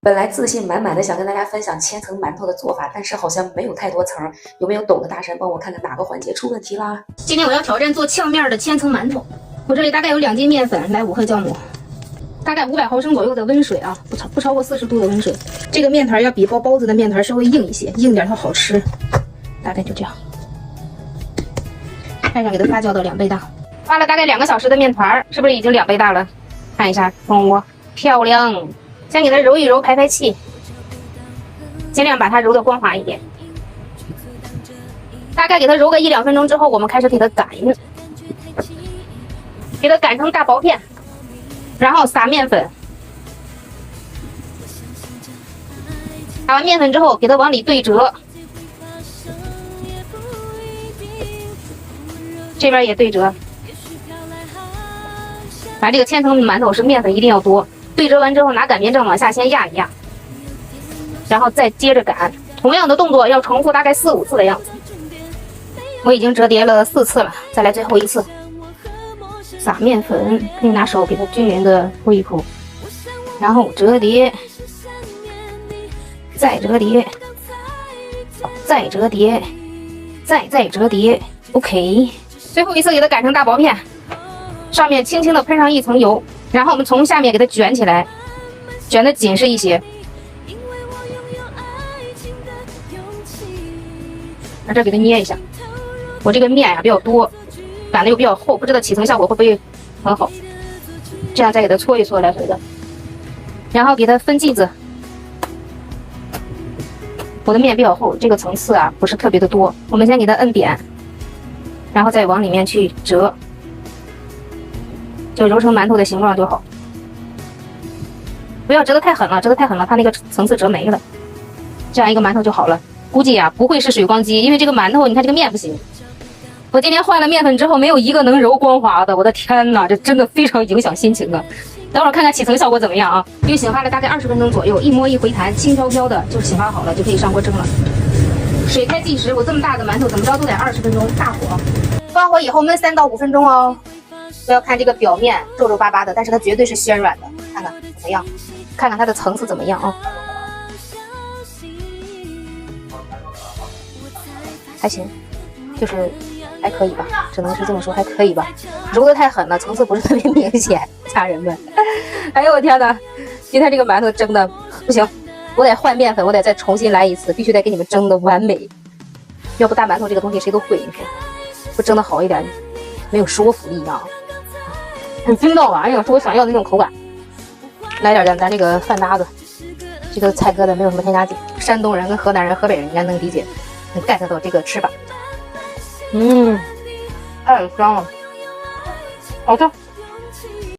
本来自信滿滿的想跟大家分享千层馒頭的做法，但是好像没有太多层，有没有懂的大神帮我看看哪个环节出問題啦？今天我要挑戰做炝面的千層饅頭。我這裡大概有2斤麵粉，來5克酵母，大概500毫升左右的溫水啊，不超過40度的溫水。這個麵團要比包子的麵團稍微硬一些，硬點它好吃。大概就這樣，蓋上給它發酵到2倍大。發了大概2個小時的麵團，是不是已經2倍大了？看一下蜂窩，漂亮。先給它揉一揉，排氣，盡量把它揉得光滑一點。大概給它揉個1-2分鐘之後，我們開始給它擀，給它擀成大薄片，然後撒麵粉。撒完麵粉之後，給它往裡對折，這邊也對折。反正這個千層饅頭是麵粉一定要多。對折完之後，拿擀面杖往下先壓一壓，然後再接着擀。同樣的動作要重複大概4-5次的樣子。我已經折疊了4次了，再來最後一次。撒麵粉，可以拿手給它均勻的鋪一鋪，然後折疊，再折疊，再折疊，再折疊。OK， 最後一次給它擀成大薄片，上面輕輕的噴上一層油。然後我們從下面給它捲起來，捲得緊實一些。在這兒給它捏一下。我這個麵呀比較多，擀的又比較厚，不知道起層效果會不會很好。這樣再給它搓一搓，來回的。然後給它分劑子。我的麵比較厚，這個層次啊不是特別的多。我們先給它摁扁，然後再往裡面去折。就揉成饅頭的形狀就好，不要折得太狠了，折得太狠了，它那個層次折沒了。這樣一個饅頭就好了。估計啊不會是水光肌，因為這個饅頭你看這個麵不行。我今天換了麵粉之後，沒有一個能揉光滑的，我的天哪，這真的非常影響心情啊！等會兒看看起層效果怎麼樣啊？因為醒發了大概20分鐘左右，一摸一回彈，輕飄飄的就醒發好了，就可以上鍋蒸了。水開計時，我這麼大的饅頭怎麼着都得20分鐘，大火。關火以後燜3到5分鐘哦。不要看這個表面皺皺巴巴的，但是它絕對是鮮軟的。看看怎麼樣？看看它的層次怎麼樣啊？還行，就是還可以吧，只能是這麼說，還可以吧。揉得太狠了，層次不是特別明顯，家人們。哎呦我天哪！今天這個饅頭蒸的不行，我得換麵粉，我得再重新來一次，必須得給你們蒸的完美。要不大饅頭這個東西誰都會，你說不蒸的好一點，沒有說服力啊。很筋道啊，哎呀，是我想要的那種口感。來點咱這個飯搭子，這個菜疙瘩沒有什麼添加劑。山東人跟河南人、河北人應該能理解，能 get 到這個吃法。太香了，好吃。